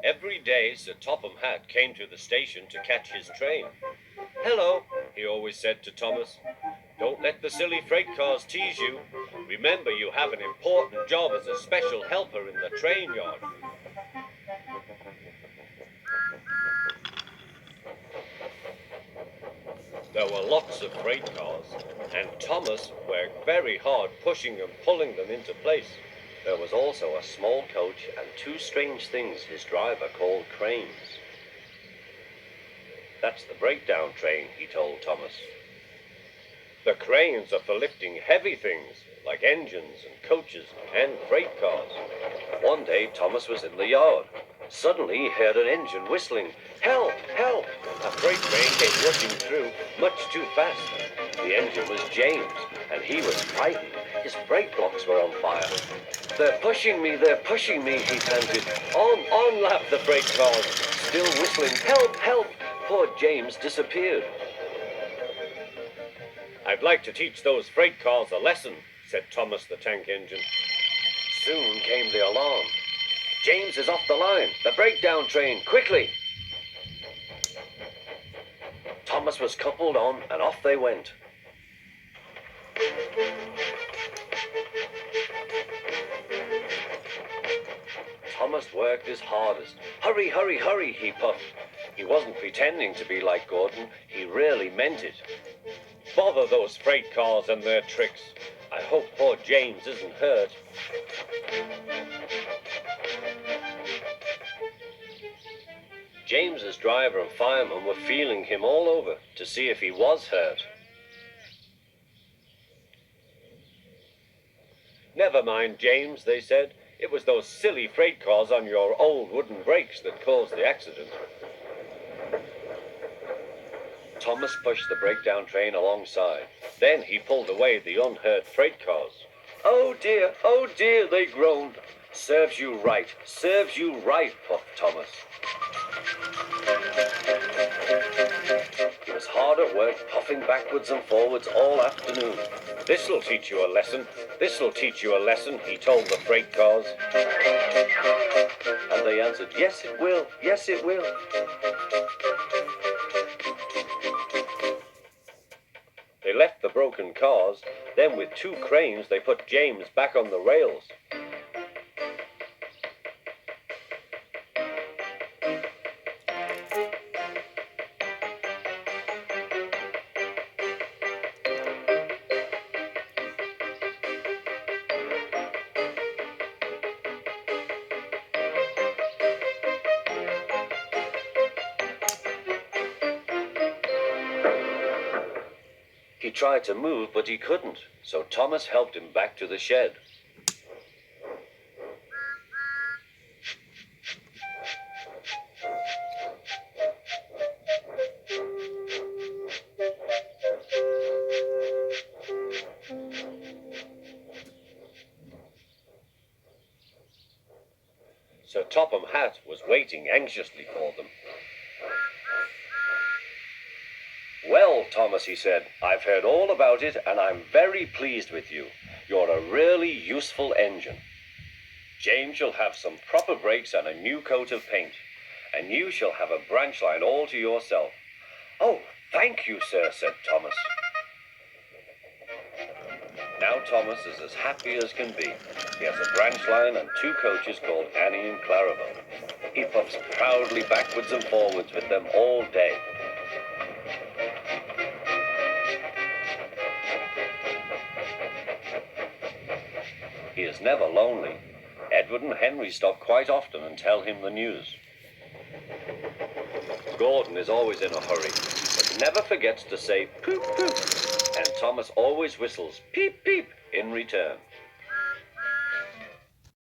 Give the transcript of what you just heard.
Every day Sir Topham Hatt came to the station to catch his train. "Hello," he always said to Thomas. "Don't let the silly freight cars tease you. Remember you have an important job as a special helper in the train yard." There were lots of freight cars, and Thomas worked very hard pushing and pulling them into place. There was also a small coach and two strange things his driver called cranes. "That's the breakdown train," he told Thomas. "The cranes are for lifting heavy things, like engines and coaches and freight cars." One day Thomas was in the yard. Suddenly he heard an engine whistling. "Help! Help!" A freight train came rushing through, much too fast. The engine was James, and he was frightened. His brake blocks were on fire. They're pushing me, he panted. On, laughed the freight cars, still whistling. "Help! Help!" Poor James disappeared. "I'd like to teach those freight cars a lesson," said Thomas the tank engine. Soon came the alarm. "James is off the line. The breakdown train, quickly!" Thomas was coupled on, and off they went. Thomas worked his hardest. "Hurry, hurry, hurry," he puffed. He wasn't pretending to be like Gordon. He really meant it. "Bother those freight cars and their tricks. I hope poor James isn't hurt." James's driver and fireman were feeling him all over to see if he was hurt. "Never mind, James," they said. "It was those silly freight cars on your old wooden brakes that caused the accident." Thomas pushed the breakdown train alongside. Then he pulled away the unhurt freight cars. Oh dear, they groaned. Serves you right, puffed Thomas. He was hard at work, puffing backwards and forwards all afternoon. This'll teach you a lesson, he told the freight cars. And they answered, "Yes, it will, yes, it will." They left the broken cars. Then with two cranes they put James back on the rails. He tried to move, but he couldn't, so Thomas helped him back to the shed. Sir Topham Hatt was waiting anxiously for them. "Well, Thomas," he said, "I've heard all about it, and I'm very pleased with you. You're a really useful engine. James shall have some proper brakes and a new coat of paint, and you shall have a branch line all to yourself." "Oh, thank you, sir," said Thomas. Now Thomas is as happy as can be. He has a branch line and two coaches called Annie and Clarabel. He puffs proudly backwards and forwards with them all day. He is never lonely. Edward and Henry stop quite often and tell him the news. Gordon is always in a hurry, but never forgets to say poop poop, and Thomas always whistles peep peep in return.